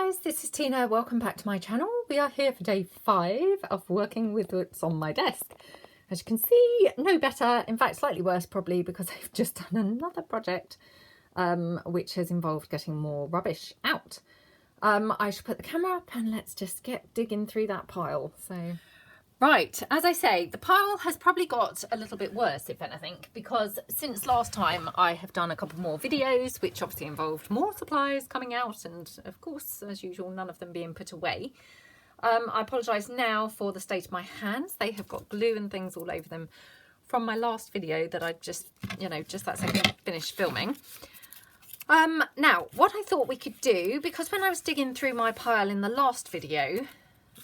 guys, this is Tina. Welcome back to my channel. We are here for day 5 of working with what's on my desk. As you can see, no better, in fact slightly worse probably, because I've just done another project which has involved getting more rubbish out. I should put the camera up and let's just get digging through that pile. Right, as I say, the pile has probably got a little bit worse, if anything, because since last time I have done a couple more videos, which obviously involved more supplies coming out and, of course, as usual, none of them being put away. I apologise now for the state of my hands. They have got glue and things all over them from my last video that I just that second finished filming. Now, what I thought we could do, because when I was digging through my pile in the last video,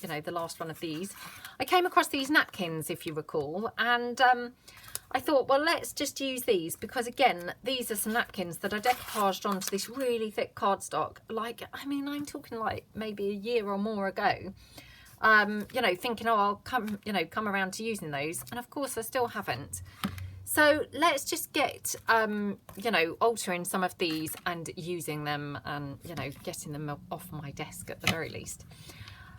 the last one of these, I came across these napkins, if you recall, and I thought, well, let's just use these, because again, these are some napkins that I decoupaged onto this really thick cardstock, like, I mean, I'm talking like maybe a year or more ago, thinking, oh, I'll come around to using those, and of course I still haven't. So let's just get, altering some of these and using them and, getting them off my desk at the very least.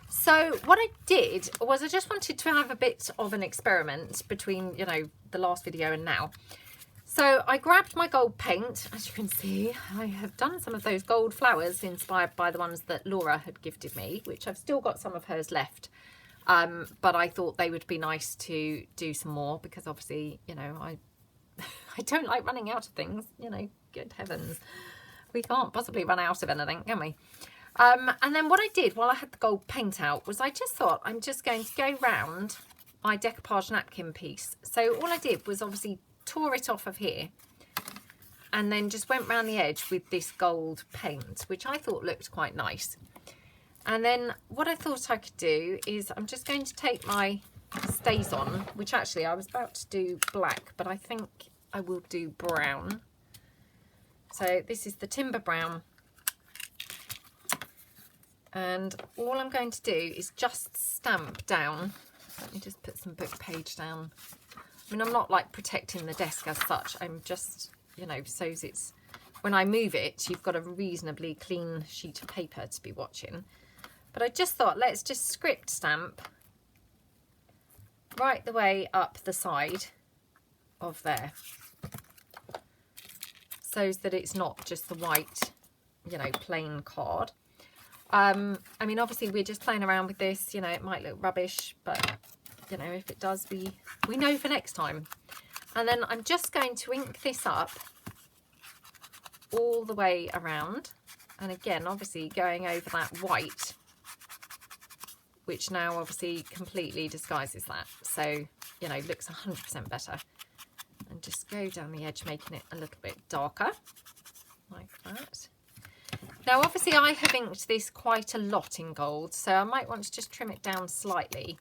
So what I did was I just wanted to have a bit of an experiment between, the last video and now. So I grabbed my gold paint. As you can see, I have done some of those gold flowers inspired by the ones that Laura had gifted me, which I've still got some of hers left. But I thought they would be nice to do some more because obviously, I don't like running out of things, good heavens. We can't possibly run out of anything, can we? And then what I did while I had the gold paint out was I just thought I'm just going to go round my decoupage napkin piece. So all I did was obviously tore it off of here and then just went round the edge with this gold paint, which I thought looked quite nice. And then what I thought I could do is I'm just going to take my StazOn, which actually I was about to do black, but I think I will do brown. So this is the timber brown. And all I'm going to do is just stamp down. Let me just put some book page down. I mean, I'm not like protecting the desk as such. I'm just, so it's, when I move it, you've got a reasonably clean sheet of paper to be watching. But I just thought, let's just script stamp right the way up the side of there. So that it's not just the white, plain card. I mean, obviously we're just playing around with this, it might look rubbish, but, if it does, we know for next time. And then I'm just going to ink this up all the way around. And again, obviously going over that white, which now obviously completely disguises that. So, looks 100% better. And just go down the edge, making it a little bit darker, like that. Now, obviously, I have inked this quite a lot in gold, so I might want to just trim it down slightly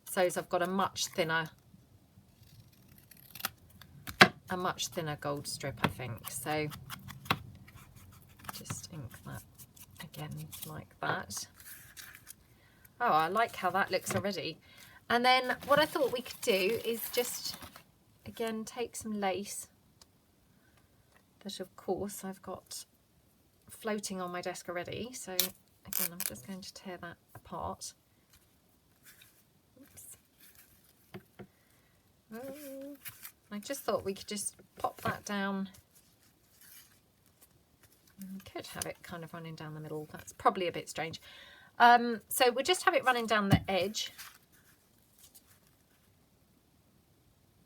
so as I've got a much thinner gold strip, I think. So just ink that again like that. Oh, I like how that looks already. And then what I thought we could do is just, again, take some lace that, of course, I've got floating on my desk already, so again I'm just going to tear that apart. Oops. Oh, I just thought we could just pop that down. We could have it kind of running down the middle. That's probably a bit strange. So we'll just have it running down the edge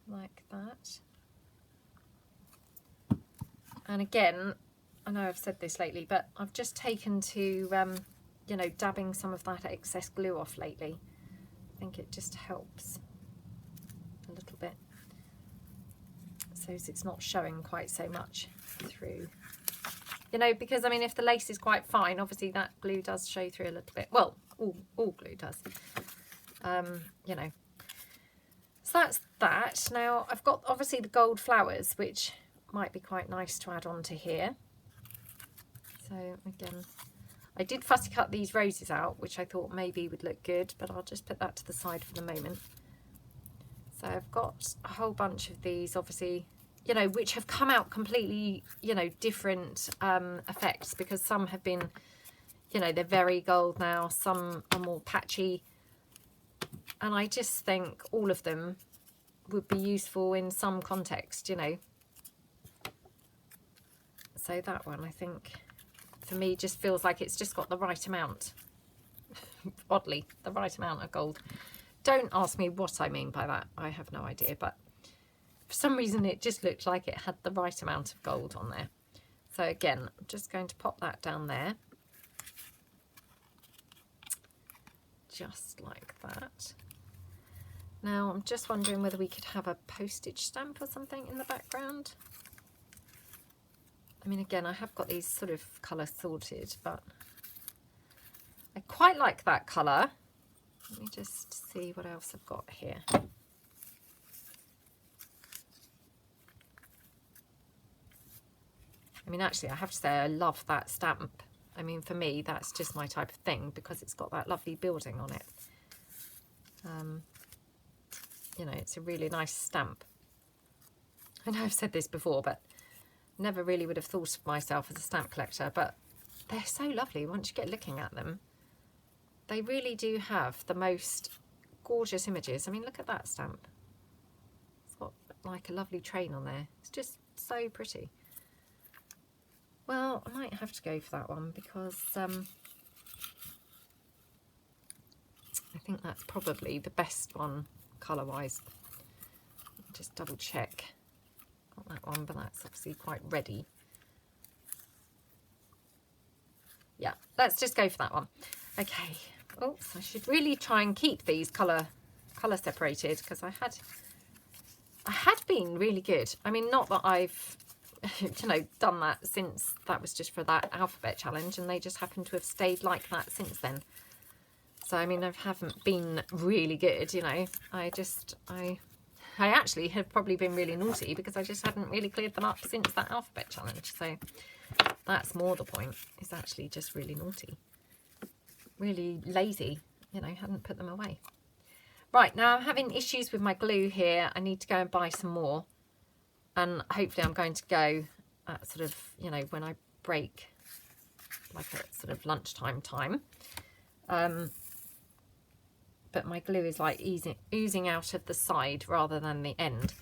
like that. And again, I know I've said this lately, but I've just taken to, dabbing some of that excess glue off lately. I think it just helps a little bit. So it's not showing quite so much through. Because, I mean, if the lace is quite fine, obviously that glue does show through a little bit. Well, all glue does. So that's that. Now, I've got, obviously, the gold flowers, which might be quite nice to add on to here. So again, I did fussy cut these roses out, which I thought maybe would look good, but I'll just put that to the side for the moment. So I've got a whole bunch of these, obviously, which have come out completely, different effects, because some have been, you know, they're very gold now. Some are more patchy. And I just think all of them would be useful in some context, you know. So that one, I think, for me, just feels like it's just got the right amount. Oddly, the right amount of gold. Don't ask me what I mean by that. I have no idea. But for some reason, it just looked like it had the right amount of gold on there. So again, I'm just going to pop that down there. Just like that. Now, I'm just wondering whether we could have a postage stamp or something in the background. I mean, again, I have got these sort of colour sorted, but I quite like that colour. Let me just see what else I've got here. I mean, actually, I have to say I love that stamp. I mean, for me, that's just my type of thing because it's got that lovely building on it. You know, it's a really nice stamp. I know I've said this before, but never really would have thought of myself as a stamp collector, but they're so lovely once you get looking at them. They really do have the most gorgeous images. I mean, look at that stamp. It's got like a lovely train on there. It's just so pretty. Well, I might have to go for that one because I think that's probably the best one colour-wise. Just double check. Got that one, but that's obviously quite ready. Yeah, let's just go for that one. Okay. Oops, I should really try and keep these colour separated because I had been really good. I mean, not that I've you know, done that since that was just for that alphabet challenge, and they just happen to have stayed like that since then. So I mean, I haven't been really good, you know. I actually have probably been really naughty because I just hadn't really cleared them up since that alphabet challenge. So that's more the point, is actually just really naughty, really lazy, you know, hadn't put them away. Right, now I'm having issues with my glue here. I need to go and buy some more. And hopefully I'm going to go at sort of, you know, when I break, like at sort of lunchtime time. But my glue is like oozing out of the side rather than the end.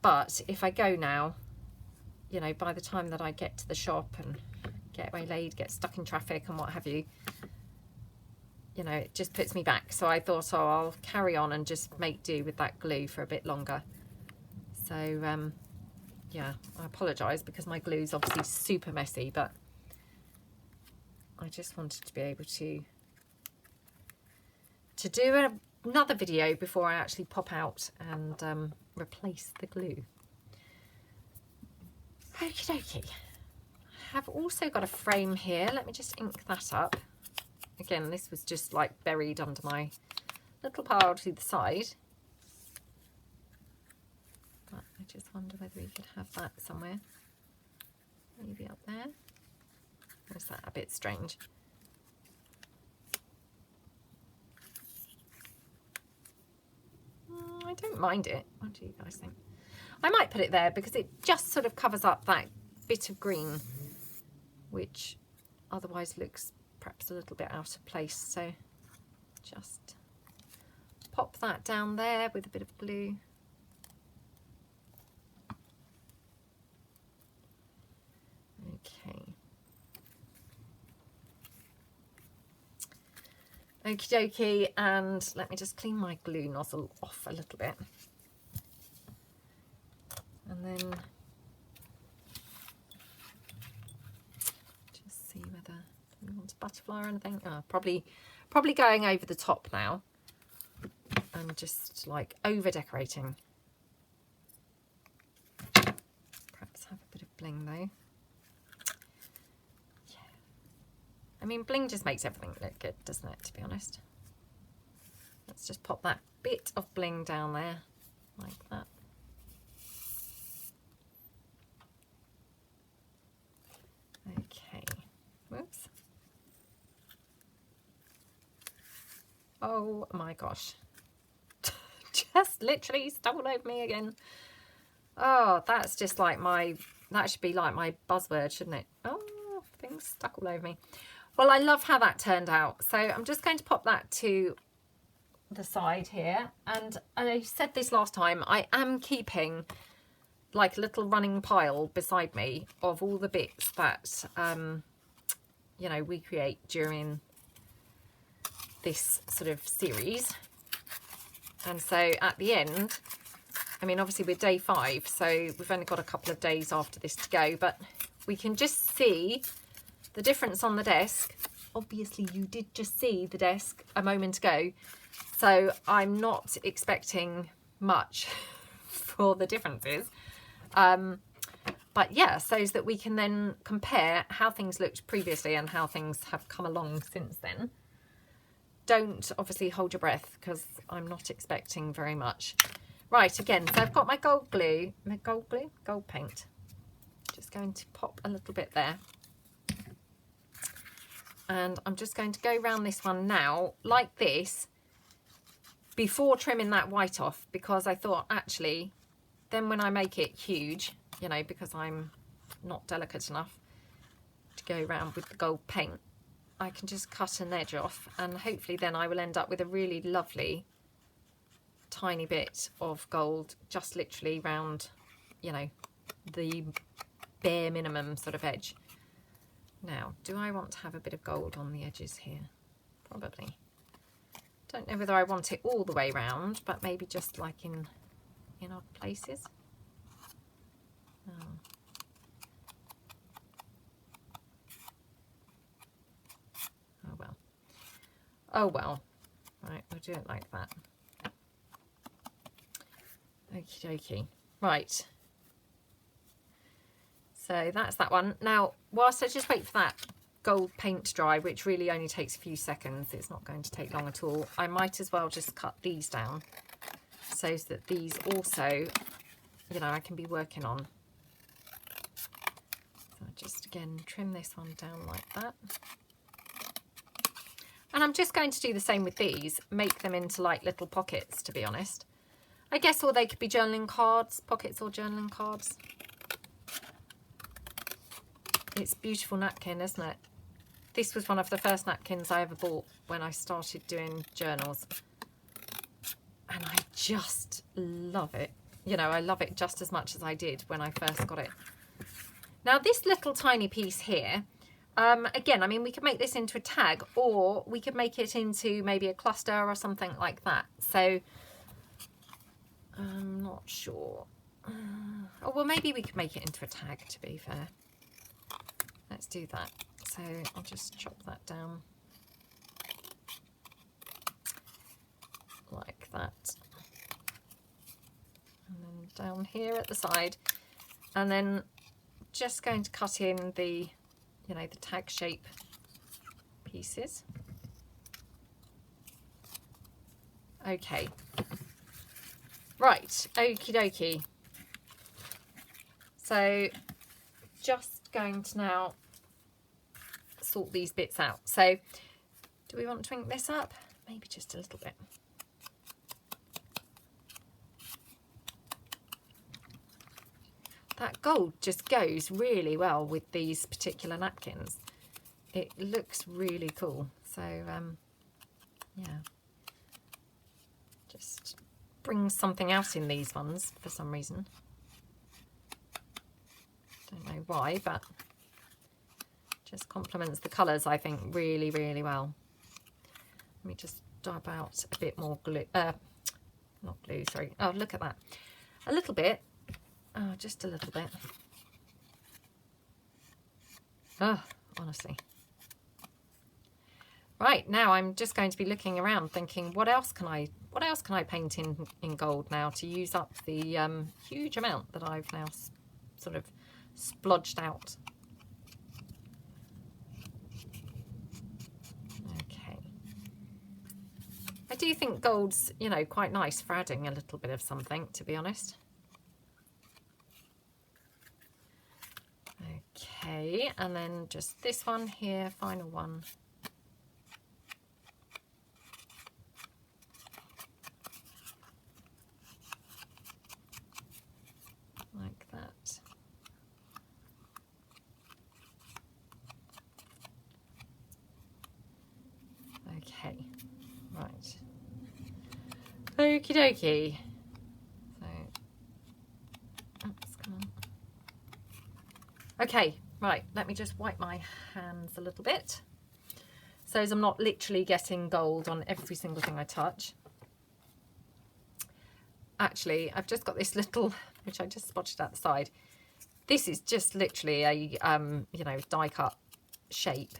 But if I go now, you know, by the time that I get to the shop and get waylaid, get stuck in traffic and what have you, you know, it just puts me back. So I thought, oh, I'll carry on and just make do with that glue for a bit longer. So, yeah, I apologise because my glue is obviously super messy, but I just wanted to be able to do another video before I actually pop out and replace the glue. Okie dokie. I have also got a frame here. Let me just ink that up. Again, this was just like buried under my little pile to the side. But I just wonder whether we could have that somewhere. Maybe up there. Or is that a bit strange? I don't mind it. What do you guys think? I might put it there because it just sort of covers up that bit of green, which otherwise looks perhaps a little bit out of place. So just pop that down there with a bit of glue. Okay. Okie dokie, and let me just clean my glue nozzle off a little bit. And then just see whether we want a butterfly or anything. Oh, probably going over the top now and just like over decorating. Perhaps have a bit of bling though. I mean, bling just makes everything look good, doesn't it, to be honest? Let's just pop that bit of bling down there, like that. Okay. Whoops. Oh my gosh. Just literally stumbled over me again. Oh, that's just like that should be like my buzzword, shouldn't it? Oh, things stuck all over me. Well, I love how that turned out. So I'm just going to pop that to the side here. And I said this last time, I am keeping like a little running pile beside me of all the bits that, you know, we create during this sort of series. And so at the end, I mean, obviously we're day 5, so we've only got a couple of days after this to go, but we can just see the difference on the desk. Obviously you did just see the desk a moment ago, so I'm not expecting much for the differences. But yeah, so that we can then compare how things looked previously and how things have come along since then. Don't obviously hold your breath because I'm not expecting very much. Right, again, so I've got my gold paint. Just going to pop a little bit there. And I'm just going to go around this one now, like this, before trimming that white off, because I thought actually, then when I make it huge, you know, because I'm not delicate enough to go around with the gold paint, I can just cut an edge off, and hopefully then I will end up with a really lovely tiny bit of gold, just literally round, you know, the bare minimum sort of edge. Now, do I want to have a bit of gold on the edges here? Probably. Don't know whether I want it all the way round, but maybe just like in odd places. Oh. Oh well. Oh well. Right, we'll do it like that. Okie dokie. Right. So that's that one. Now, whilst I just wait for that gold paint to dry, which really only takes a few seconds, it's not going to take long at all, I might as well just cut these down so that these also, you know, I can be working on. So just again trim this one down like that. And I'm just going to do the same with these, make them into like little pockets, to be honest. I guess, or they could be journaling cards, pockets or journaling cards. It's beautiful napkin, isn't it? This was one of the first napkins I ever bought when I started doing journals. And I just love it. You know, I love it just as much as I did when I first got it. Now this little tiny piece here, again, I mean, we could make this into a tag, or we could make it into maybe a cluster or something like that. So I'm not sure. Oh, well, maybe we could make it into a tag, to be fair. Let's do that. So I'll just chop that down like that. And then down here at the side. And then just going to cut in the, you know, the tag shape pieces. Okay. Right, okie dokie. So just going to now sort these bits out. So do we want to ink this up? Maybe just a little bit. That gold just goes really well with these particular napkins. It looks really cool. So yeah, just brings something out in these ones for some reason. Don't know why, but just complements the colours, I think, really, really well. Let me just dab out a bit more glue. Not glue, sorry. Oh, look at that. A little bit. Oh, just a little bit. Oh, honestly. Right, now I'm just going to be looking around thinking, what else can I paint in gold now to use up the huge amount that I've now sort of splodged out. Okay. I do think gold's, you know, quite nice for adding a little bit of something, to be honest. Okay, and then just this one here, final one. Like that. Right. Okie dokie. So, oops, come on. Okay, right, let me just wipe my hands a little bit so as I'm not literally getting gold on every single thing I touch. Actually, I've just got this little, which I just spotted at the side. This is just literally a, you know, die cut shape,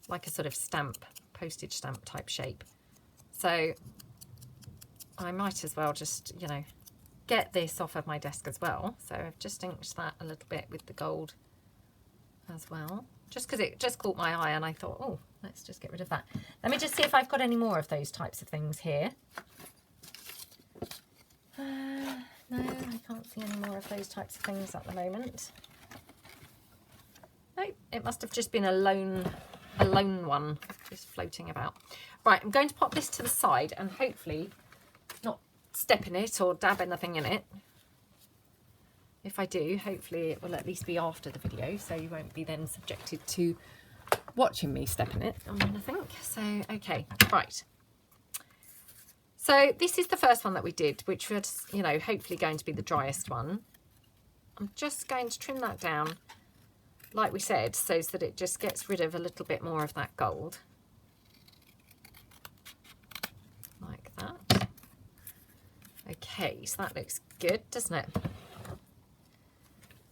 like a sort of stamp, postage stamp type shape. So I might as well just, you know, get this off of my desk as well. So I've just inked that a little bit with the gold as well, just because it just caught my eye and I thought, oh, let's just get rid of that. Let me just see if I've got any more of those types of things here. No, I can't see any more of those types of things at the moment. No, it must have just been a lone one just floating about. Right, I'm going to pop this to the side and hopefully not step in it or dab anything in it. If I do, hopefully it will at least be after the video, so you won't be then subjected to watching me step in it or anything. So, okay, right. So this is the first one that we did, which was, you know, hopefully going to be the driest one. I'm just going to trim that down, like we said, so that it just gets rid of a little bit more of that gold. Like that. Okay, so that looks good, doesn't it?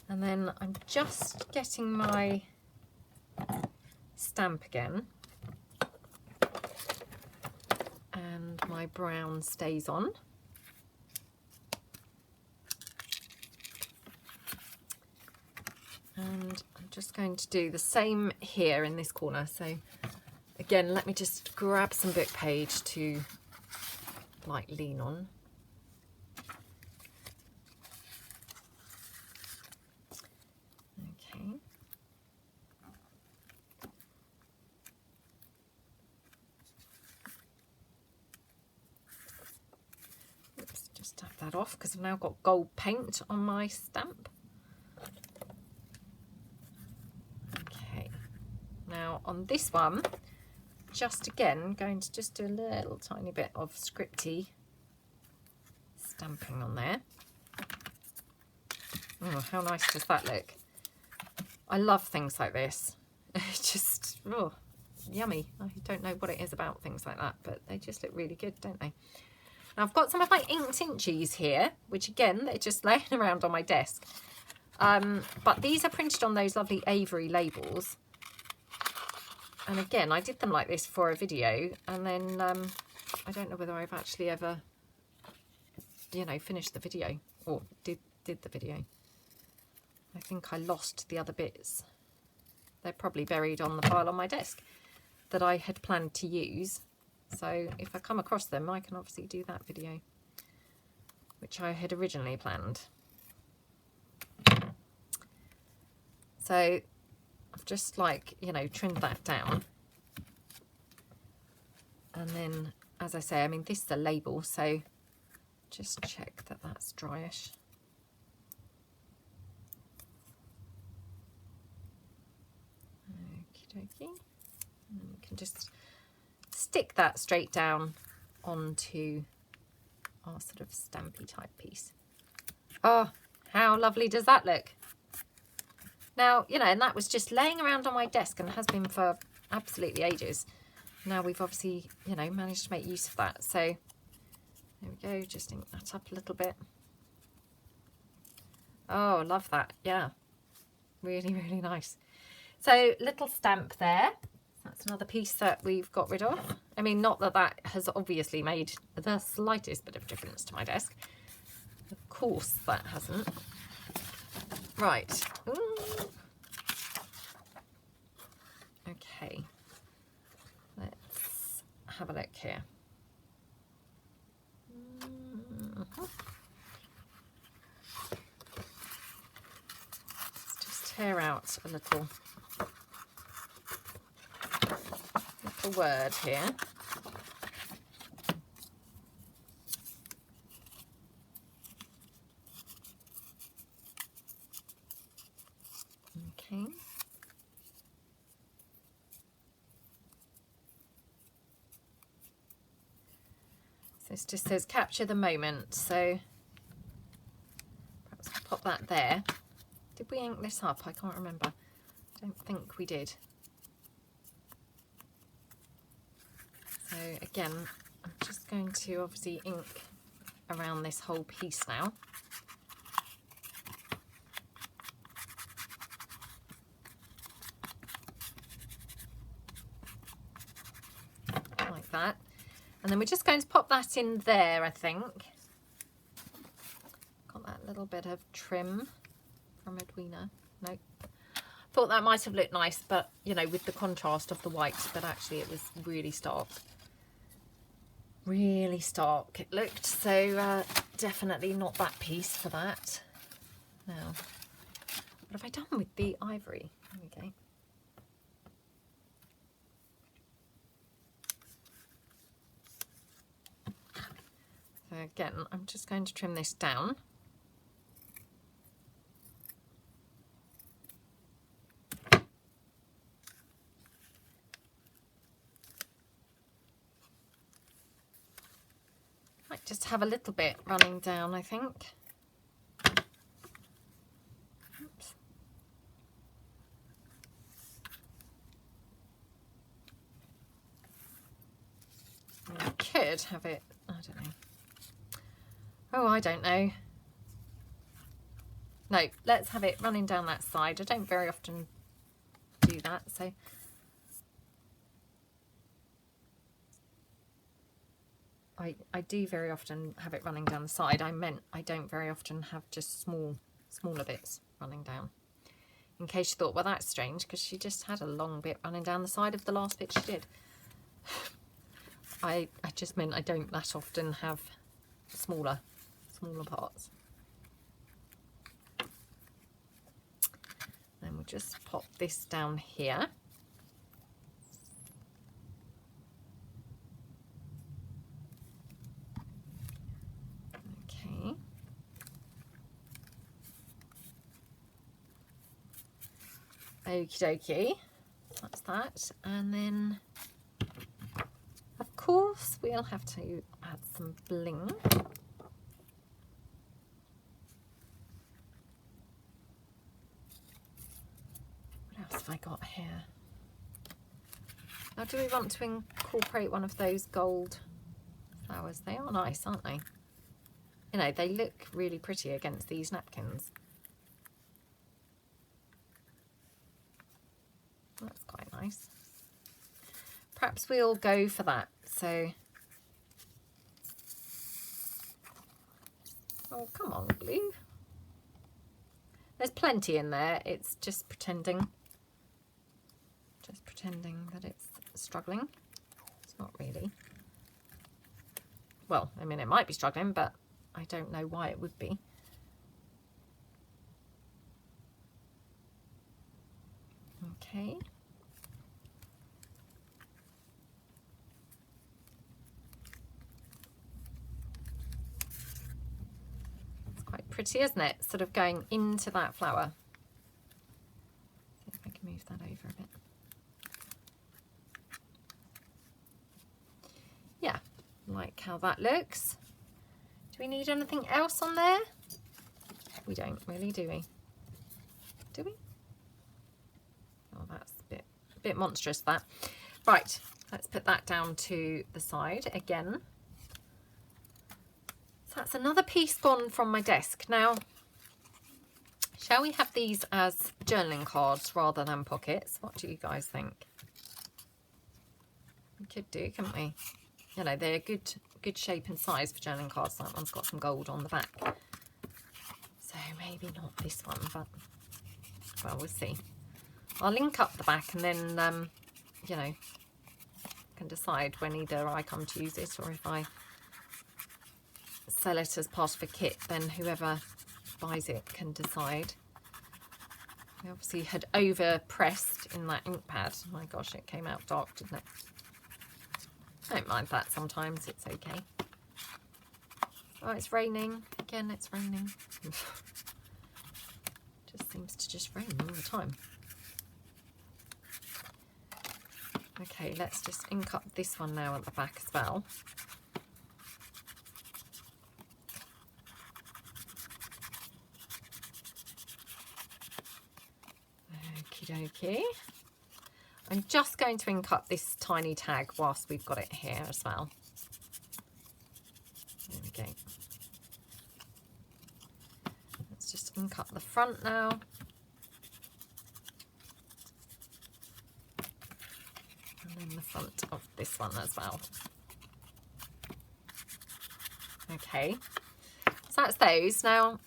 And then I'm just getting my stamp again. And my brown stays on. And I'm just going to do the same here in this corner. So again, let me just grab some book page to like lean on. Okay. Oops, just tap that off because I've now got gold paint on my stamp. Okay. Now on this one, just again going to just do a little tiny bit of scripty stamping on there. Oh, how nice does that look? I love things like this. It's just, oh, yummy. I don't know what it is about things like that, but they just look really good, don't they? Now I've got some of my inked inchies here, which again, they're just laying around on my desk. But these are printed on those lovely Avery labels. And again, I did them like this for a video, and then I don't know whether I've actually ever, you know, finished the video or did the video. I think I lost the other bits. They're probably buried on the pile on my desk that I had planned to use. So if I come across them, I can obviously do that video, which I had originally planned. So I've just, like, you know, trimmed that down. And then, as I say, I mean, this is a label, so just check that that's dryish. Okie dokie. And then we can just stick that straight down onto our sort of stampy type piece. Oh, how lovely does that look? Now, you know, and that was just laying around on my desk and has been for absolutely ages. Now we've obviously, you know, managed to make use of that. So there we go, just ink that up a little bit. Oh, love that. Yeah, really, really nice. So little stamp there. That's another piece that we've got rid of. I mean, not that that has obviously made the slightest bit of difference to my desk. Of course that hasn't. Right. Ooh. Okay. Let's have a look here. Let's just tear out a little word here. Okay. This just says capture the moment, so perhaps I'll pop that there. Did we ink this up? I can't remember. I don't think we did. So again, I'm just going to obviously ink around this whole piece now. Like that. And then we're just going to pop that in there, I think. Got that little bit of trim from Edwina. Nope. Thought that might have looked nice, but you know, with the contrast of the white, but actually it was really stark. Really stark it looked, so definitely not that piece for that. Now, what have I done with the ivory? There we go. So again, I'm just going to trim this down. Might just have a little bit running down, I think. Oops. I could have it, I don't know. Oh, I don't know. No, let's have it running down that side. I don't very often do that, so I do very often have it running down the side. I meant I don't very often have just smaller bits running down. In case you thought, well, that's strange, because she just had a long bit running down the side of the last bit she did. I just meant I don't that often have smaller parts. Then we'll just pop this down here. Okay. Okie dokie. That's that. And then, of course, we'll have to add some bling. What else have I got here? Now, do we want to incorporate one of those gold flowers? They are nice, aren't they? You know, they look really pretty against these napkins. That's quite nice. Perhaps we'll go for that. So, oh, come on, blue. There's plenty in there. It's just pretending that it's struggling. It's not really. Well, I mean, it might be struggling, but I don't know why it would be. Okay. It's quite pretty, isn't it? Sort of going into that flower. See if I can move that over a bit. Yeah, like how that looks. Do we need anything else on there? We don't really, do we? Do we? Oh, that's a bit monstrous, that. Right, let's put that down to the side again. So that's another piece gone from my desk. Now, shall we have these as journaling cards rather than pockets? What do you guys think? We could do, couldn't we? You know, they're good shape and size for journaling cards. That one's got some gold on the back. So maybe not this one, but, well, we'll see. I'll link up the back and then, you know, can decide when either I come to use it or if I sell it as part of a kit, then whoever buys it can decide. I obviously had over pressed in that ink pad. Oh my gosh, it came out dark, didn't it? Don't mind that sometimes, it's okay. Oh, it's raining. Again, it's raining. Just seems to just rain all the time. Okay, let's just ink up this one now at the back as well. dokie. I'm just going to ink up this tiny tag whilst we've got it here as well. There we go. Let's just ink up the front now. And then the front of this one as well. Okay, so that's those. Now,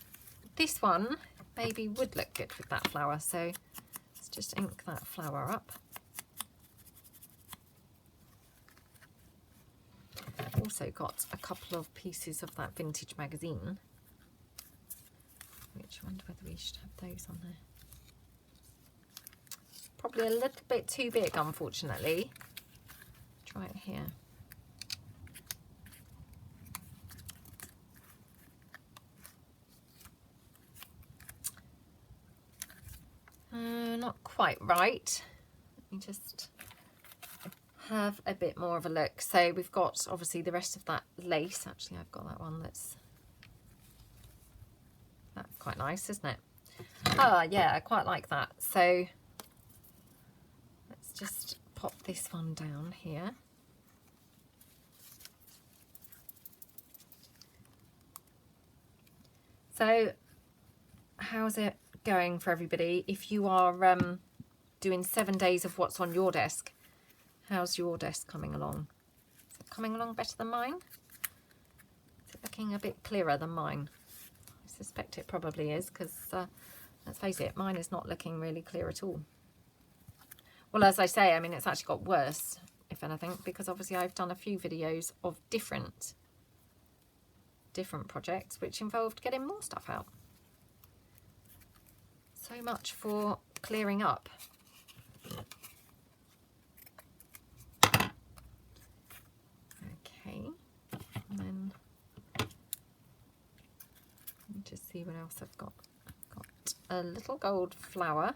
this one maybe would look good with that flower, so let's just ink that flower up. I've also got a couple of pieces of that vintage magazine, which I wonder whether we should have those on there. Probably a little bit too big, unfortunately. Try it here. Not quite right. Let me just have a bit more of a look. So we've got obviously the rest of that lace. Actually, I've got that one that's quite nice, isn't it? Oh yeah, I quite like that. So let's just pop this one down here. So how's it going for everybody? If you are doing 7 days of what's on your desk, how's your desk coming along? Is it coming along better than mine? Is it looking a bit clearer than mine? I suspect it probably is, because let's face it, mine is not looking really clear at all. Well, as I say, I mean, it's actually got worse, if anything, because obviously I've done a few videos of different projects which involved getting more stuff out. So much for clearing up. Okay, and then let me just see what else I've got. I've got a little gold flower,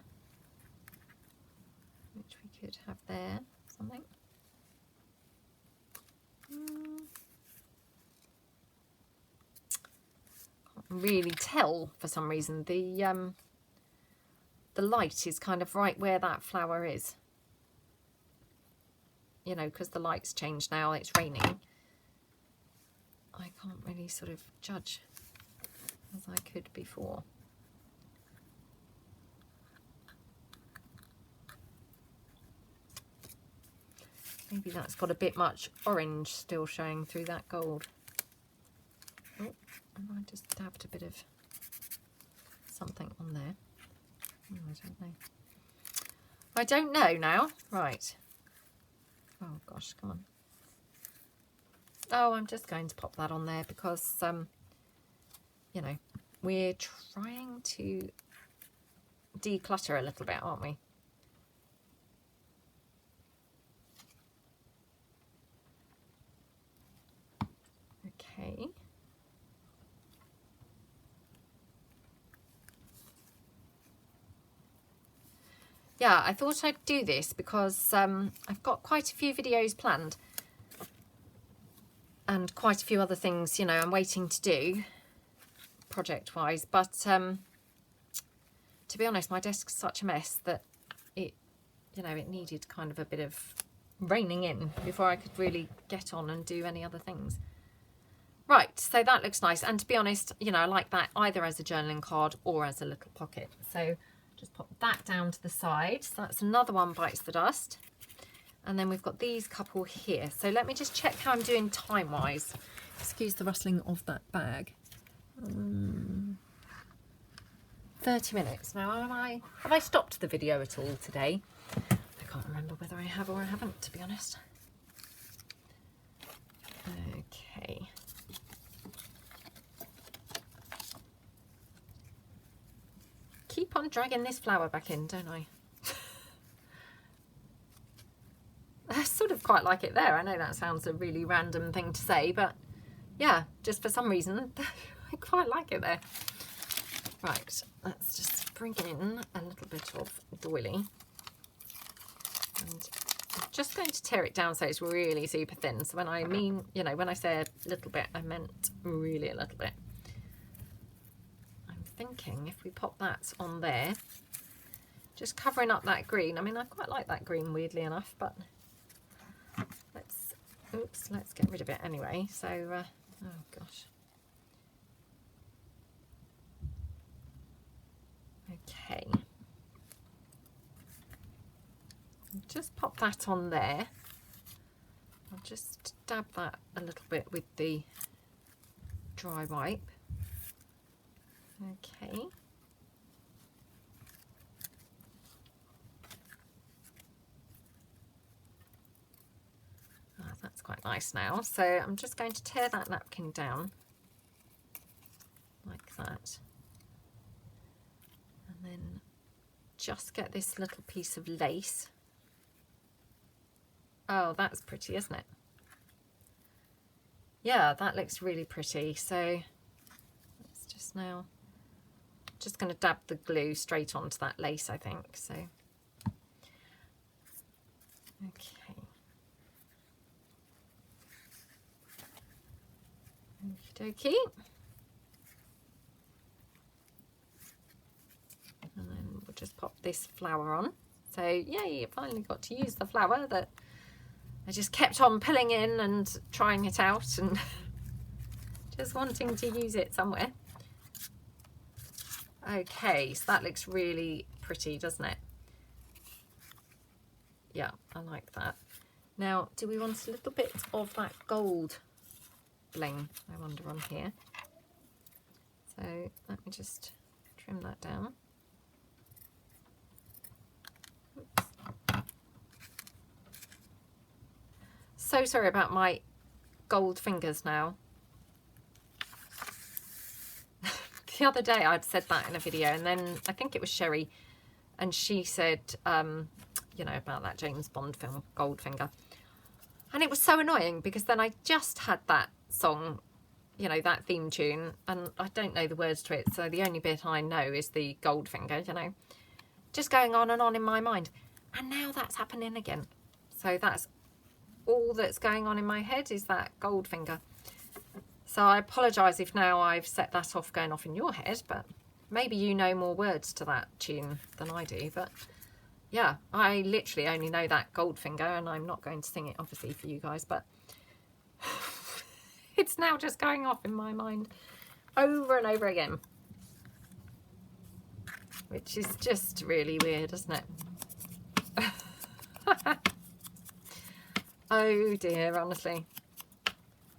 which we could have there, something. Can't really tell for some reason. The light is kind of right where that flower is. You know, because the light's changed now, it's raining. I can't really sort of judge as I could before. Maybe that's got a bit much orange still showing through that gold. Oh, I might just dabbed a bit of something on there. Oh, I don't know now. Right. Oh gosh, come on. Oh, I'm just going to pop that on there because, you know, we're trying to declutter a little bit, aren't we? Okay. Yeah, I thought I'd do this because I've got quite a few videos planned and quite a few other things, you know, I'm waiting to do project-wise. But to be honest, my desk's such a mess that it, you know, it needed kind of a bit of reining in before I could really get on and do any other things. Right, so that looks nice. And to be honest, you know, I like that either as a journaling card or as a little pocket. So just pop that down to the side. So that's another one bites the dust. And then we've got these couple here. So let me just check how I'm doing time-wise. Excuse the rustling of that bag. 30 minutes. Now, have I stopped the video at all today? I can't remember whether I have or I haven't, to be honest. Okay. Keep on dragging this flower back in, don't I? I sort of quite like it there. I know that sounds a really random thing to say, but yeah, just for some reason, I quite like it there. Right, let's just bring in a little bit of doily. And I'm just going to tear it down so it's really super thin. So when I mean, you know, when I say a little bit, I meant really a little bit. I'm thinking if we pop that on there, just covering up that green. I mean, I quite like that green, weirdly enough, but let's get rid of it anyway. So, oh gosh. Okay. Just pop that on there. I'll just dab that a little bit with the dry wipe. Okay. Oh, that's quite nice now. So I'm just going to tear that napkin down like that. And then just get this little piece of lace. Oh, that's pretty, isn't it? Yeah, that looks really pretty. So let's just now, just going to dab the glue straight onto that lace, I think. So, okay. Okie dokie. And then we'll just pop this flower on. So, yay, I finally got to use the flower that I just kept on pulling in and trying it out and just wanting to use it somewhere. Okay, so that looks really pretty, doesn't it? Yeah, I like that. Now, do we want a little bit of that gold bling, I wonder, on here? So let me just trim that down. Oops. So sorry about my gold fingers now. The other day I'd said that in a video, and then I think it was Sherry, and she said, you know, about that James Bond film, Goldfinger. And it was so annoying because then I just had that song, you know, that theme tune, and I don't know the words to it, so the only bit I know is the Goldfinger, you know, just going on and on in my mind. And now that's happening again. So that's all that's going on in my head, is that Goldfinger. So I apologise if now I've set that off going off in your head, but maybe you know more words to that tune than I do. But yeah, I literally only know that Goldfinger, and I'm not going to sing it obviously for you guys, but it's now just going off in my mind over and over again, which is just really weird, isn't it? Oh dear, honestly.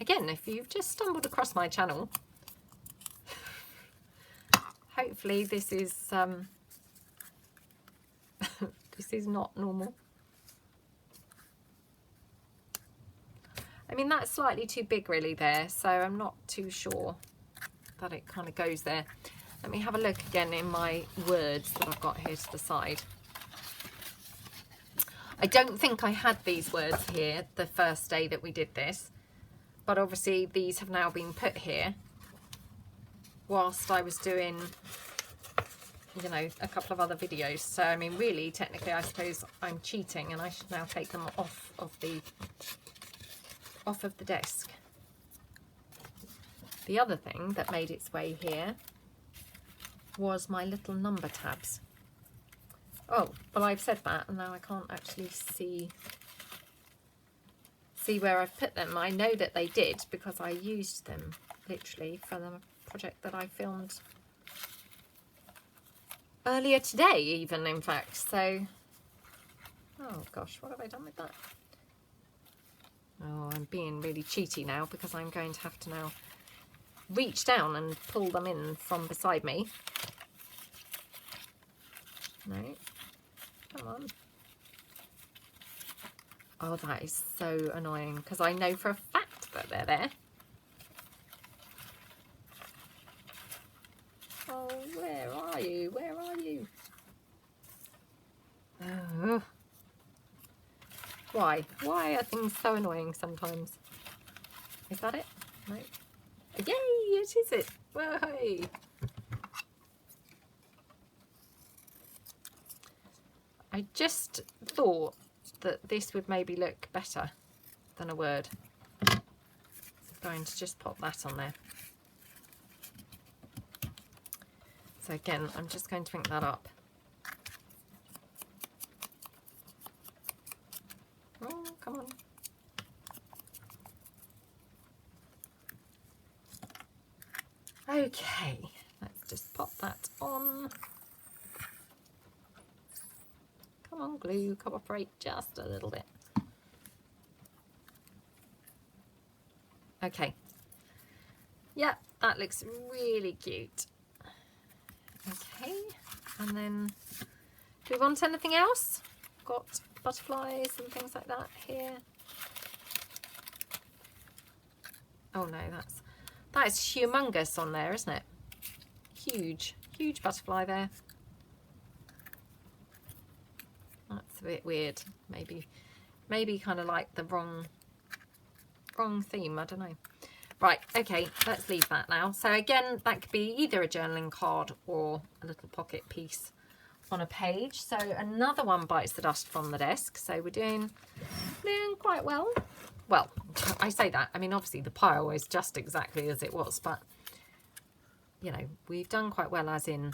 Again, if you've just stumbled across my channel, hopefully this is this is not normal. I mean, that's slightly too big really there, so I'm not too sure that it kind of goes there. Let me have a look again in my words that I've got here to the side. I don't think I had these words here the first day that we did this, but obviously these have now been put here whilst I was doing, you know, a couple of other videos. So I mean, really, technically, I suppose I'm cheating, and I should now take them off of the desk. The other thing that made its way here was my little number tabs. Oh, well, I've said that, and now I can't actually see where I've put them. I know that they did because I used them literally for the project that I filmed earlier today, even, in fact. So, oh gosh, what have I done with that? Oh, I'm being really cheaty now because I'm going to have to now reach down and pull them in from beside me. No, come on. Oh, that is so annoying because I know for a fact that they're there. Oh, where are you? Where are you? Oh. Why? Why are things so annoying sometimes? Is that it? No. Yay, it is it. Whoa. I just thought that this would maybe look better than a word. So I'm going to just pop that on there. So again, I'm just going to ink that up. come on. Okay, let's just pop that on. Come on, glue, cooperate just a little bit. Okay. Yeah, that looks really cute. Okay, and then do we want anything else? Got butterflies and things like that here. Oh no, that is humongous on there, isn't it? Huge, huge butterfly there. That's a bit weird. Maybe kind of like the wrong theme, I don't know. Right, okay, let's leave that now. So again, that could be either a journaling card or a little pocket piece on a page. So another one bites the dust from the desk. So we're doing quite well. Well, I say that, I mean, obviously the pile is just exactly as it was, but you know, we've done quite well, as in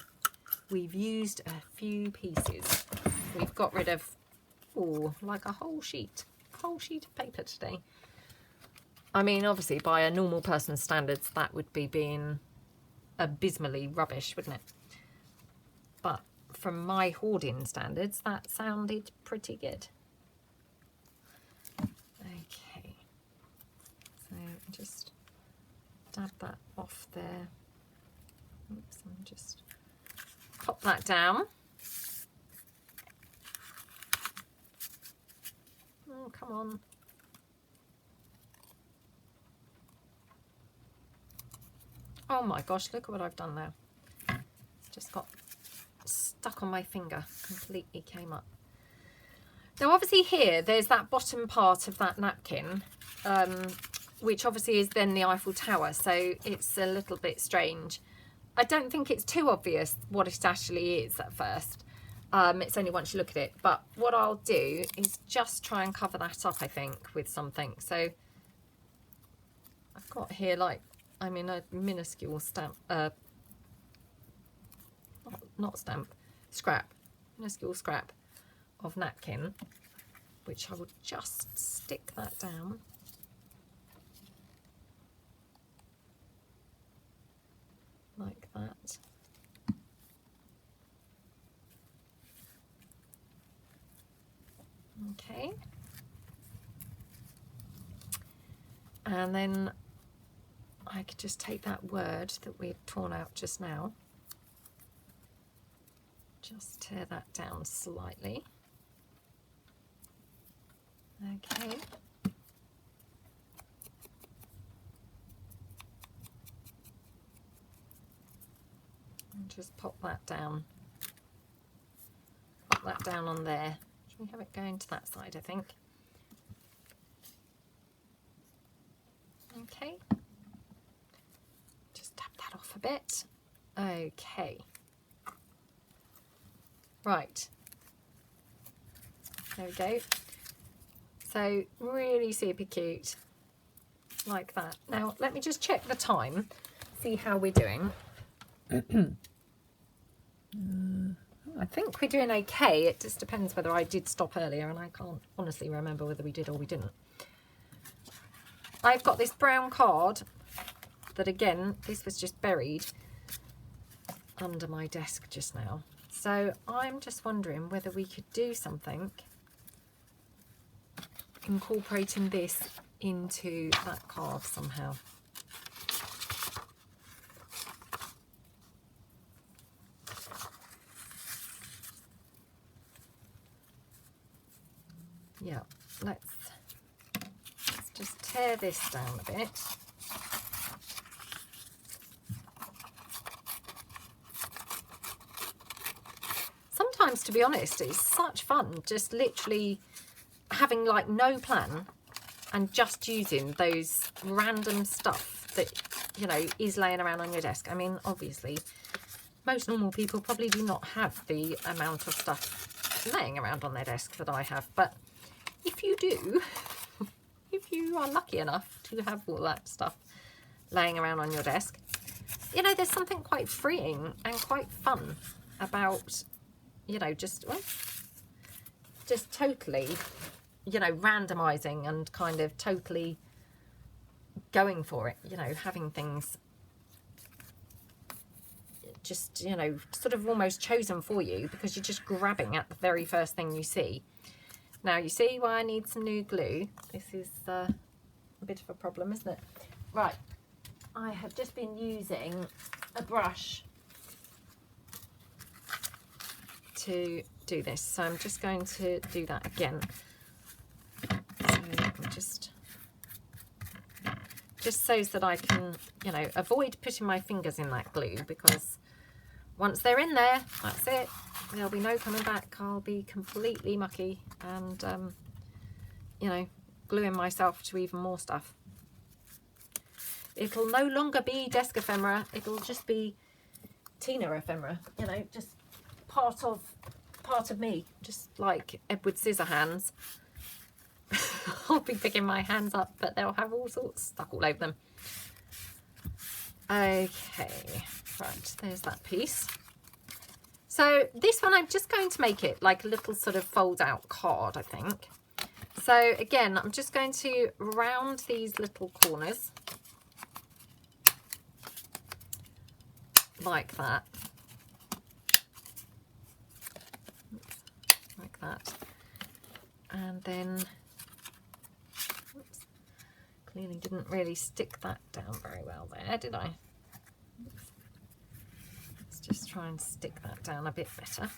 we've used a few pieces. We've got rid of, oh, like a whole sheet of paper today. I mean, obviously, by a normal person's standards, that would be being abysmally rubbish, wouldn't it? But from my hoarding standards, that sounded pretty good. Okay. So just dab that off there. Oops, and just pop that down. Oh, come on. Oh my gosh, look at what I've done there. Just got stuck on my finger, completely came up. Now obviously here, there's that bottom part of that napkin, which obviously is then the Eiffel Tower, so it's a little bit strange. I don't think it's too obvious what it actually is at first. It's only once you look at it, but what I'll do is just try and cover that up, I think, with something. So I've got here like, I mean, a minuscule stamp, scrap, minuscule scrap of napkin, which I will just stick that down. Like that. Okay. And then I could just take that word that we had torn out just now, just tear that down slightly. Okay. And just pop that down. Pop that down on there. Should we have it going to that side, I think? Okay. Just tap that off a bit. Okay. Right. There we go. So really super cute, like that. Now let me just check the time, see how we're doing. I think we're doing okay. It just depends whether I did stop earlier, and I can't honestly remember whether we did or we didn't. I've got this brown card that, again, this was just buried under my desk just now. So I'm just wondering whether we could do something incorporating this into that card somehow. Yeah, let's just tear this down a bit. Sometimes, to be honest, it's such fun just literally having like no plan and just using those random stuff that, you know, is laying around on your desk. I mean, obviously, most normal people probably do not have the amount of stuff laying around on their desk that I have, but if you do, if you are lucky enough to have all that stuff laying around on your desk, you know, there's something quite freeing and quite fun about, you know, just totally you know, randomizing and kind of totally going for it, you know, having things just, you know, sort of almost chosen for you because you're just grabbing at the very first thing you see. Now you see why I need some new glue. This is a bit of a problem, isn't it? Right, I have just been using a brush to do this, so I'm just going to do that again. So I'm just so that I can, you know, avoid putting my fingers in that glue, because once they're in there, that's it. There'll be no coming back. I'll be completely mucky and, you know, gluing myself to even more stuff. It'll no longer be desk ephemera. It'll just be Tina ephemera, you know, just part of me, just like Edward Scissorhands. I'll be picking my hands up, but they'll have all sorts stuck all over them. Okay, right, there's that piece. So this one, I'm just going to make it like a little sort of fold out card, I think. So again, I'm just going to round these little corners like that. Like that. And then, oops, clearly didn't really stick that down very well there, did I? Oops. Let's just try and stick that down a bit better.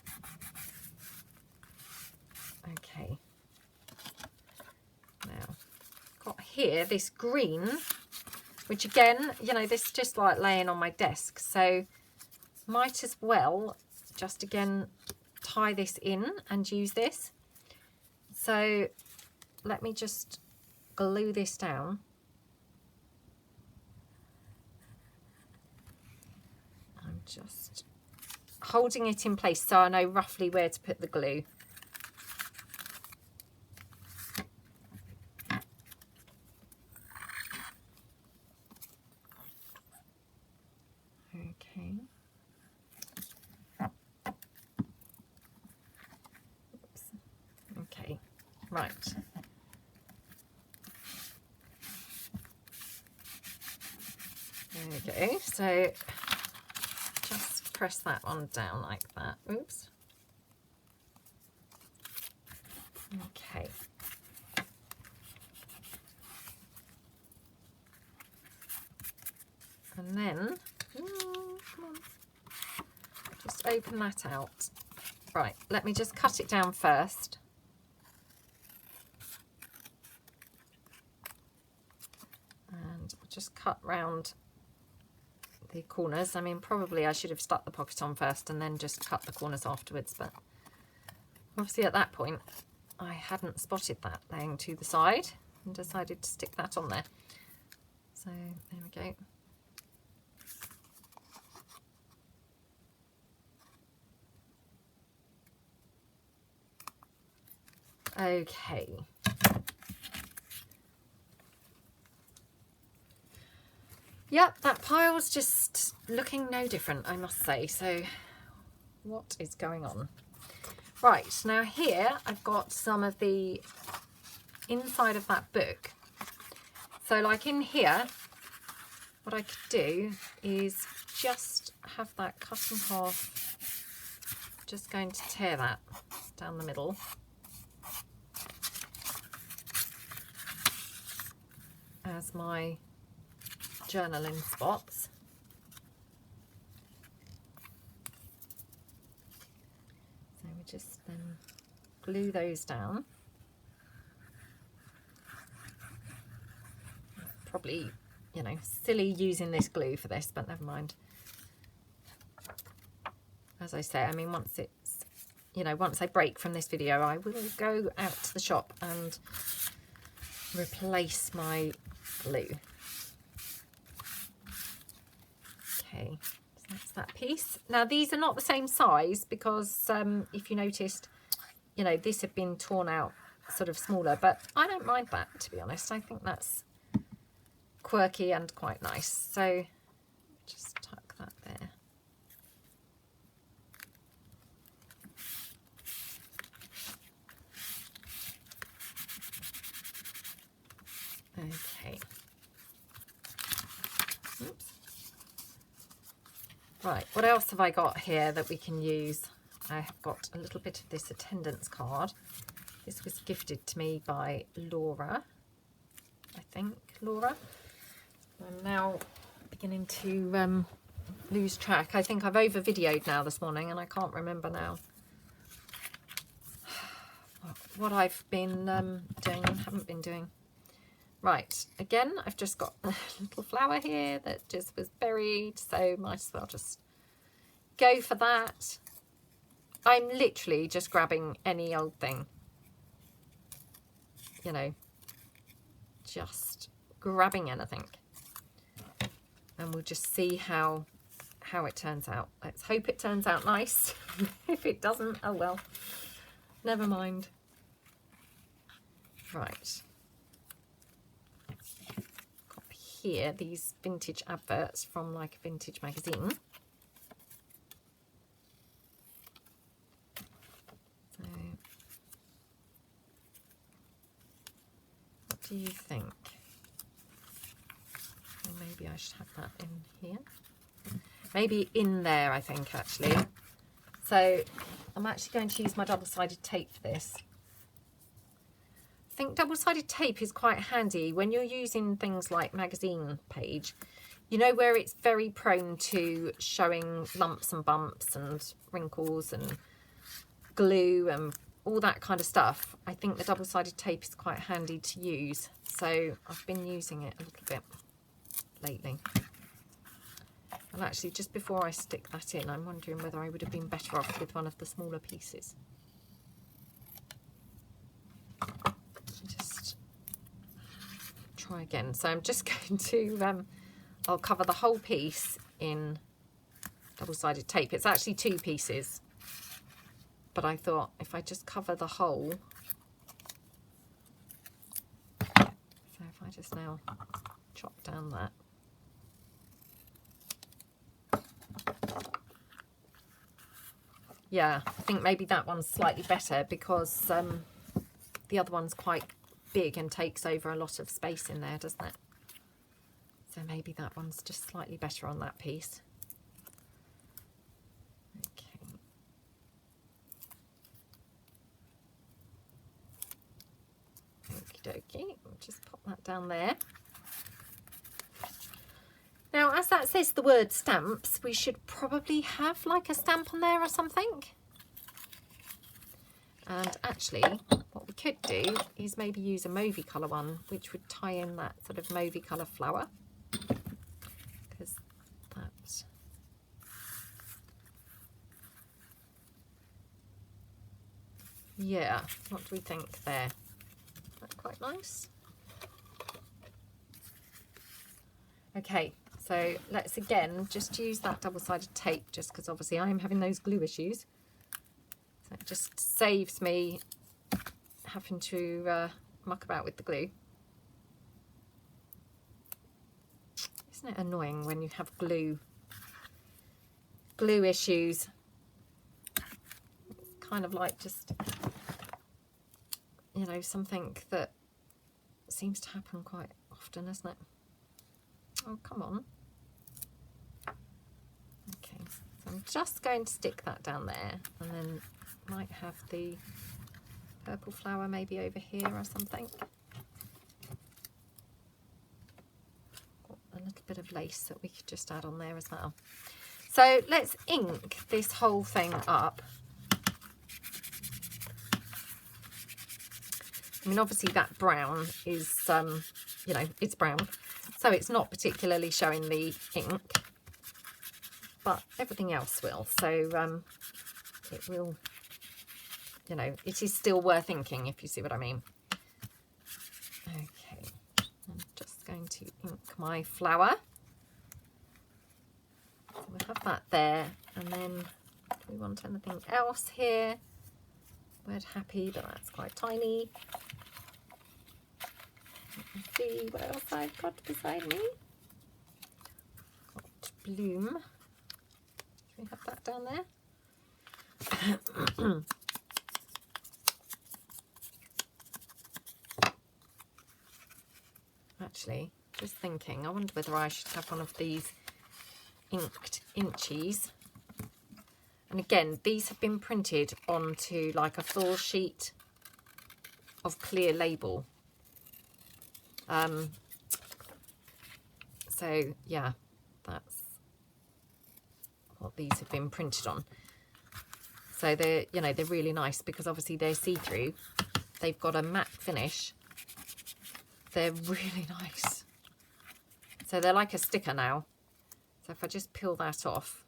Okay. Now, got here this green, which again, you know, this is just like laying on my desk, so might as well just again tie this in and use this. So let me just glue this down. I'm just holding it in place so I know roughly where to put the glue. Okay. Oops. Okay, right. There we go. So just press that one down like that. Oops. Okay. And then, come on, just open that out. Right, let me just cut it down first. And just cut round the corners. I mean, probably I should have stuck the pocket on first and then just cut the corners afterwards, but obviously at that point I hadn't spotted that laying to the side and decided to stick that on there. So there we go. Okay. Yep, that pile's just looking no different, I must say. So what is going on? Right, now here I've got some of the inside of that book. So like in here, what I could do is just have that cut in half. Just going to tear that down the middle. As my journaling spots. So we just then glue those down. Probably, you know, silly using this glue for this, but never mind. As I say, I mean, once it's, you know, once I break from this video, I will go out to the shop and replace my glue. Okay, so that's that piece. Now these are not the same size because if you noticed, you know, this had been torn out sort of smaller, but I don't mind that, to be honest. I think that's quirky and quite nice. So just tuck that there. Right, what else have I got here that we can use? I have got a little bit of this attendance card. This was gifted to me by Laura, I think, Laura. I'm now beginning to lose track. I think I've over videoed now this morning and I can't remember now what I've been doing and haven't been doing. Right, again, I've just got a little flower here that just was buried, so might as well just go for that. I'm literally just grabbing any old thing, you know, just grabbing anything, and we'll just see how it turns out. Let's hope it turns out nice. If it doesn't, oh well, never mind. Right. Here these vintage adverts from like a vintage magazine. So what do you think? Or maybe I should have that in here. Maybe in there, I think, actually. So I'm actually going to use my double-sided tape for this. I think double-sided tape is quite handy when you're using things like magazine page, you know, where it's very prone to showing lumps and bumps and wrinkles and glue and all that kind of stuff. I think the double-sided tape is quite handy to use, so I've been using it a little bit lately. And actually, just before I stick that in, I'm wondering whether I would have been better off with one of the smaller pieces. Try again. So I'm just going to I'll cover the whole piece in double-sided tape. It's actually 2 pieces, but I thought if I just cover the whole, so if I just now chop down that, yeah, I think maybe that one's slightly better because the other one's quite big and takes over a lot of space in there, doesn't it? So maybe that one's just slightly better on that piece. Okay. Okie dokie, we'll just pop that down there. Now, as that says the word stamps, we should probably have like a stamp on there or something. And actually, what we could do is maybe use a mauvey colour one, which would tie in that sort of mauvey colour flower. Because that's... yeah, what do we think there? That's quite nice. Okay, so let's again just use that double-sided tape, just because obviously I'm having those glue issues. So it just saves me having to muck about with the glue. Isn't it annoying when you have glue issues? It's kind of like just, you know, something that seems to happen quite often, isn't it? Oh, come on. Okay, so I'm just going to stick that down there, and then might have the purple flower maybe over here or something. Got a little bit of lace that we could just add on there as well. So let's ink this whole thing up. I mean, obviously that brown is, you know, it's brown, so it's not particularly showing the ink, but everything else will. So it will, you know, it is still worth inking, if you see what I mean. Okay, I'm just going to ink my flower. So we'll have that there, and then do we want anything else here? Word happy, but that's quite tiny. Let's see what else I've got beside me. Got bloom. Should we have that down there? Actually, just thinking, I wonder whether I should have one of these inked inchies. And again, these have been printed onto like a full sheet of clear label. So yeah, that's what these have been printed on. So they're, you know, they're really nice because obviously they're see-through. They've got a matte finish. They're really nice. So they're like a sticker now. So if I just peel that off,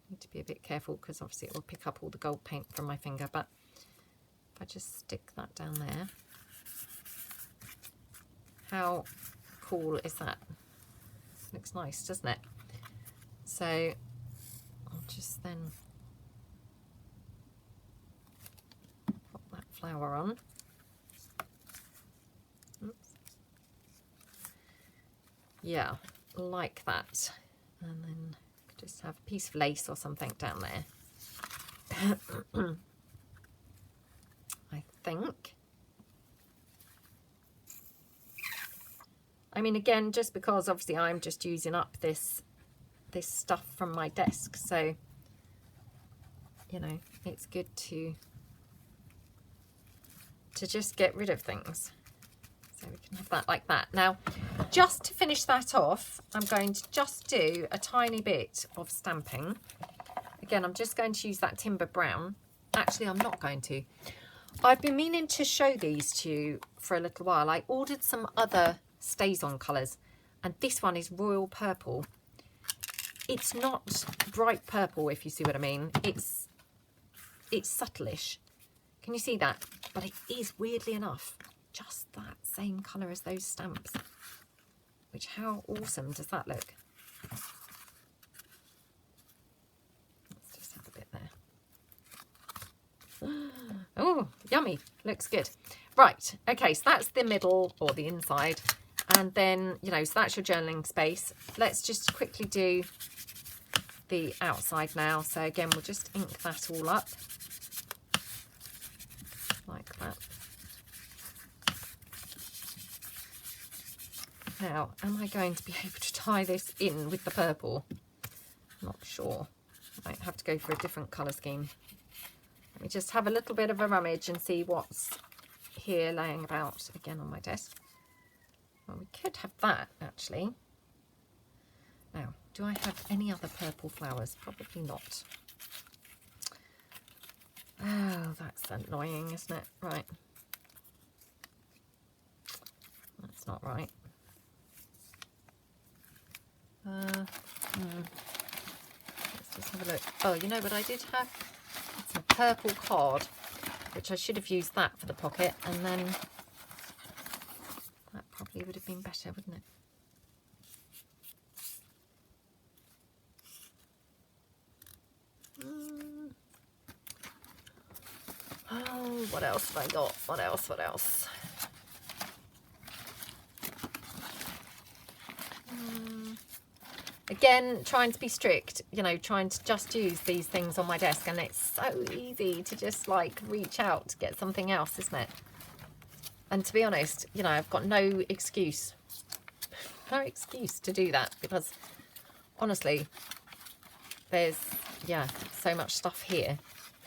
I need to be a bit careful because obviously it will pick up all the gold paint from my finger. But if I just stick that down there, how cool is that? Looks nice, doesn't it? So I'll just then pop that flower on. Oops. Yeah, like that. And then just have a piece of lace or something down there. I think. I mean, again, just because obviously I'm just using up this stuff from my desk, so you know, it's good to just get rid of things. So we can have that like that. Now, just to finish that off, I'm going to just do a tiny bit of stamping. Again, I'm just going to use that timber brown. Actually, I'm not going to. I've been meaning to show these to you for a little while. I ordered some other stays on colours, and this one is royal purple. It's not bright purple, if you see what I mean. It's subtleish. Can you see that? But it is, weirdly enough, just that same colour as those stamps. Which, how awesome does that look? Let's just have a bit there. Oh, yummy. Looks good. Right, okay, so that's the middle or the inside. And then, you know, so that's your journaling space. Let's just quickly do the outside now. So again, we'll just ink that all up like that. Now, am I going to be able to tie this in with the purple? Not sure. I might have to go for a different colour scheme. Let me just have a little bit of a rummage and see what's here laying about again on my desk. Well, we could have that, actually. Now, do I have any other purple flowers? Probably not. Oh, that's annoying, isn't it? Right. That's not right. Let's just have a look. Oh, you know what I did have? It's a purple card, which I should have used that for the pocket, and then that probably would have been better, wouldn't it? Oh, what else have I got? What else? What else? Again, trying to be strict, you know, trying to just use these things on my desk, and it's so easy to just like reach out to get something else, isn't it? And to be honest, you know, I've got no excuse to do that, because honestly, there's, yeah, so much stuff here.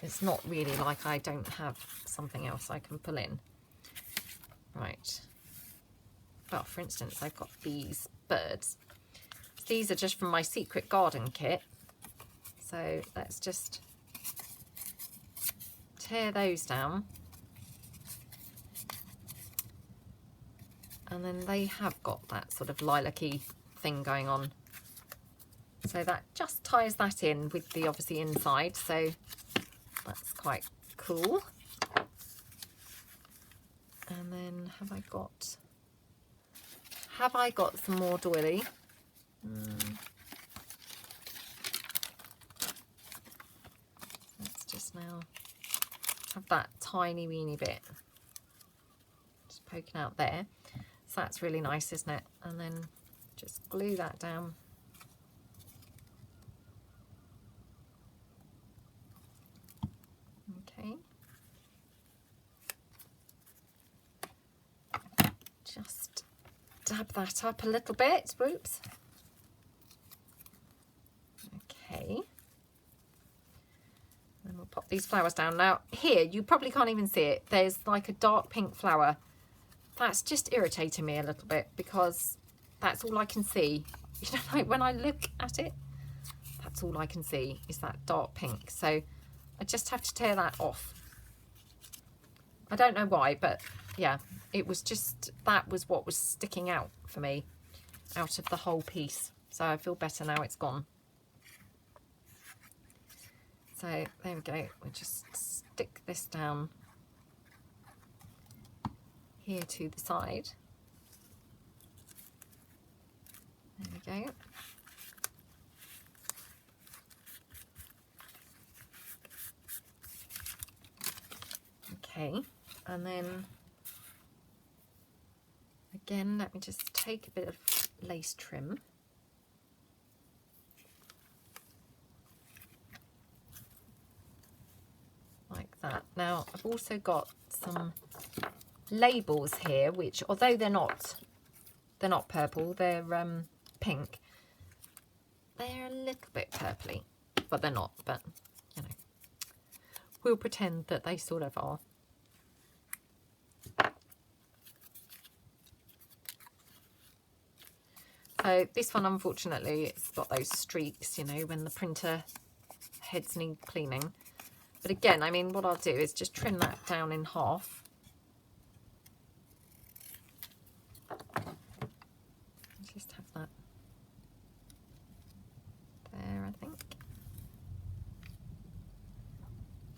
It's not really like I don't have something else I can pull in. Right. Well, for instance, I've got these birds. These are just from my secret garden kit. So let's just tear those down. And then they have got that sort of lilac-y thing going on. So that just ties that in with the obviously inside. So that's quite cool. And then have I got some more doily? Let's just now have that tiny weeny bit just poking out there. So that's really nice, isn't it? And then just glue that down. Okay. Just dab that up a little bit. Whoops. pop these flowers down. Now here, you probably can't even see it. There's like a dark pink flower. That's just irritating me a little bit because that's all I can see. You know, like when I look at it, that's all I can see is that dark pink. So I just have to tear that off. I don't know why, but yeah, it was just, that was what was sticking out for me out of the whole piece. So I feel better now it's gone. So there we go. We just stick this down here to the side. There we go. Okay, and then again, let me just take a bit of lace trim. Like that. Now I've also got some labels here, which although they're not purple, they're pink. They're a little bit purpley, but they're not, but you know, we'll pretend that they sort of are. So this one, unfortunately, it's got those streaks, you know, when the printer heads need cleaning. But again, I mean, what I'll do is just trim that down in half. Just have that there, I think.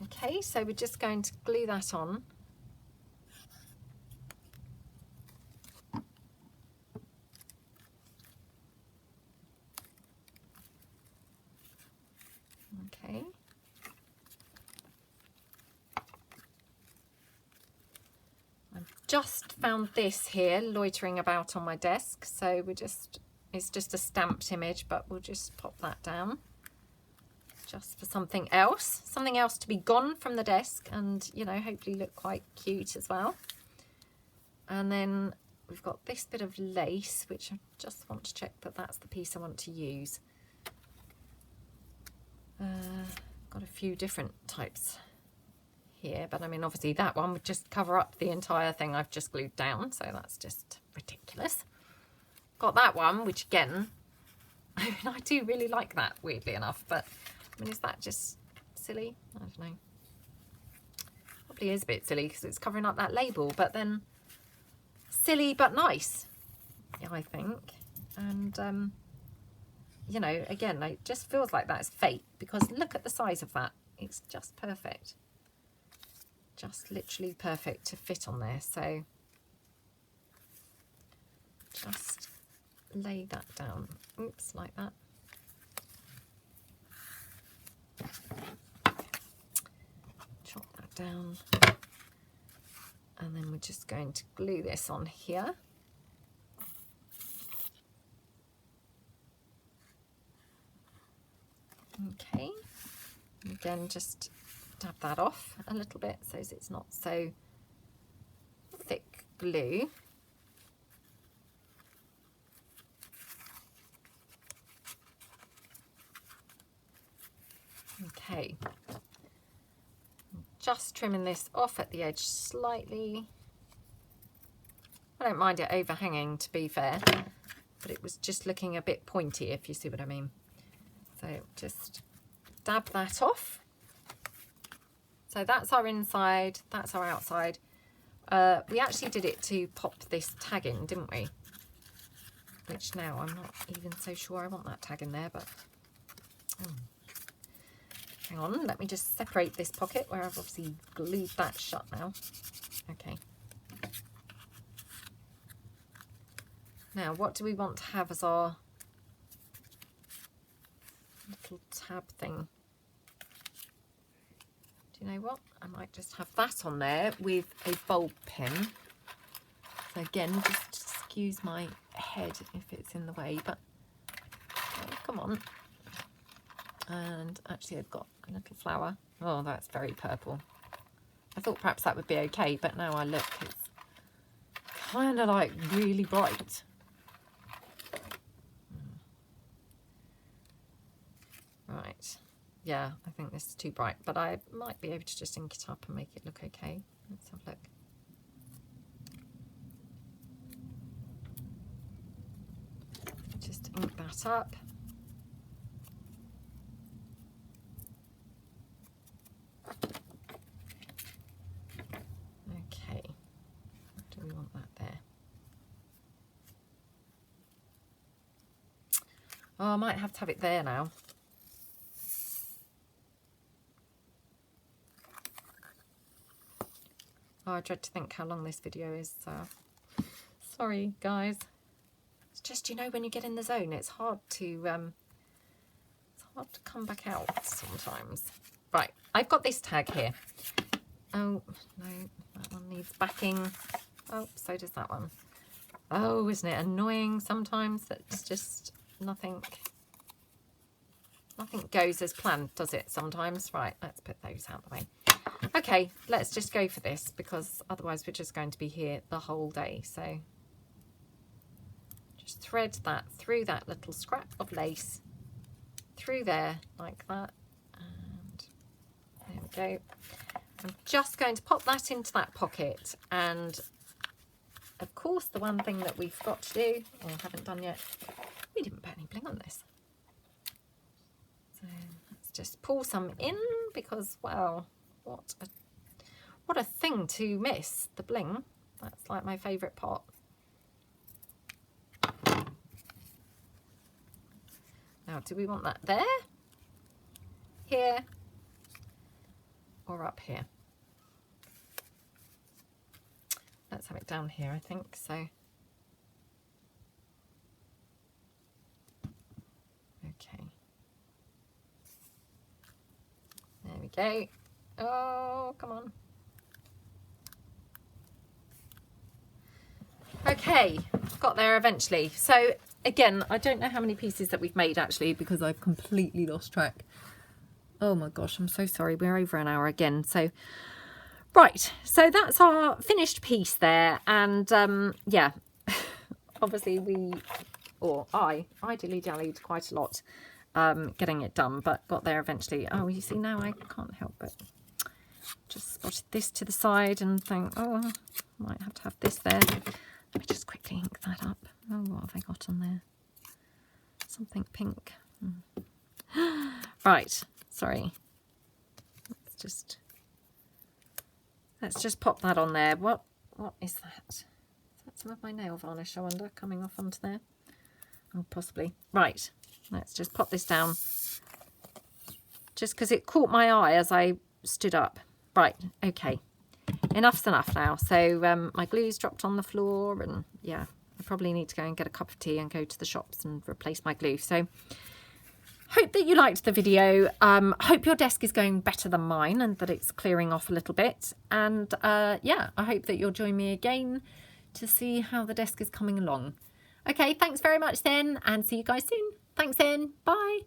Okay, so we're just going to glue that on. Okay. I've just found this here loitering about on my desk, so it's just a stamped image, but we'll just pop that down just for something else to be gone from the desk and, you know, hopefully look quite cute as well. And then we've got this bit of lace, which I just want to check that that's the piece I want to use. Got a few different types here, but I mean, obviously that one would just cover up the entire thing I've just glued down, so that's just ridiculous. Got that one, which again, I mean, I do really like that, weirdly enough, but I mean, is that just silly? I don't know. Probably is a bit silly because it's covering up that label, but then silly but nice, I think. And you know, again, it just feels like that's fake because look at the size of that. It's just perfect. Just literally perfect to fit on there. So just lay that down. Oops, like that. Chop that down. And then we're just going to glue this on here. Okay, again, just dab that off a little bit so it's not so thick glue. Okay, just trimming this off at the edge slightly. I don't mind it overhanging, to be fair, but it was just looking a bit pointy, if you see what I mean. So just dab that off. So that's our inside, that's our outside. We actually did it to pop this tag in, didn't we? Which now I'm not even so sure I want that tag in there, but hang on, let me just separate this pocket where I've obviously glued that shut now. Okay. Now, what do we want to have as our little tab thing? Do you know what? I might just have that on there with a bulb pin. So again, just excuse my head if it's in the way, but oh, come on. And actually I've got a little flower. Oh, that's very purple. I thought perhaps that would be okay, but now I look, it's kind of like really bright. Right, yeah, I think this is too bright, but I might be able to just ink it up and make it look okay. Let's have a look. Just ink that up. Okay, do we want that there? Oh, I might have to have it there now. Oh, I dread to think how long this video is. Sorry, guys. It's just, you know, when you get in the zone, it's hard to come back out sometimes. Right, I've got this tag here. Oh, no, that one needs backing. Oh, so does that one. Oh, isn't it annoying sometimes that it's just nothing goes as planned, does it sometimes? Right, let's put those out of the way. Okay, let's just go for this because otherwise we're just going to be here the whole day. So just thread that through that little scrap of lace, through there like that, and there we go. I'm just going to pop that into that pocket, and of course the one thing that we've got to do, or haven't done yet, we didn't put any bling on this. So let's just pull some in because, well, what a thing to miss, the bling. That's like my favourite part. Now, do we want that there, here, or up here? Let's have it down here, I think. So, okay. There we go. Oh, come on. Okay, got there eventually. So again, I don't know how many pieces that we've made actually because I've completely lost track. Oh my gosh, I'm so sorry. We're over an hour again. So, right. So that's our finished piece there. And yeah, obviously I dilly-dallied quite a lot getting it done, but got there eventually. Oh, you see now I can't help but just spotted this to the side and think, oh, might have to have this there. Let me just quickly ink that up. Oh, what have I got on there? Something pink. Right, sorry. Let's just pop that on there. What is that? Is that some of my nail varnish, I wonder, coming off onto there? Oh, possibly. Right, let's just pop this down. Just because it caught my eye as I stood up. Right, okay. Enough's enough now. So my glue's dropped on the floor, and yeah, I probably need to go and get a cup of tea and go to the shops and replace my glue. So hope that you liked the video. Hope your desk is going better than mine and that it's clearing off a little bit. And yeah, I hope that you'll join me again to see how the desk is coming along. Okay, thanks very much then, and see you guys soon. Thanks then. Bye.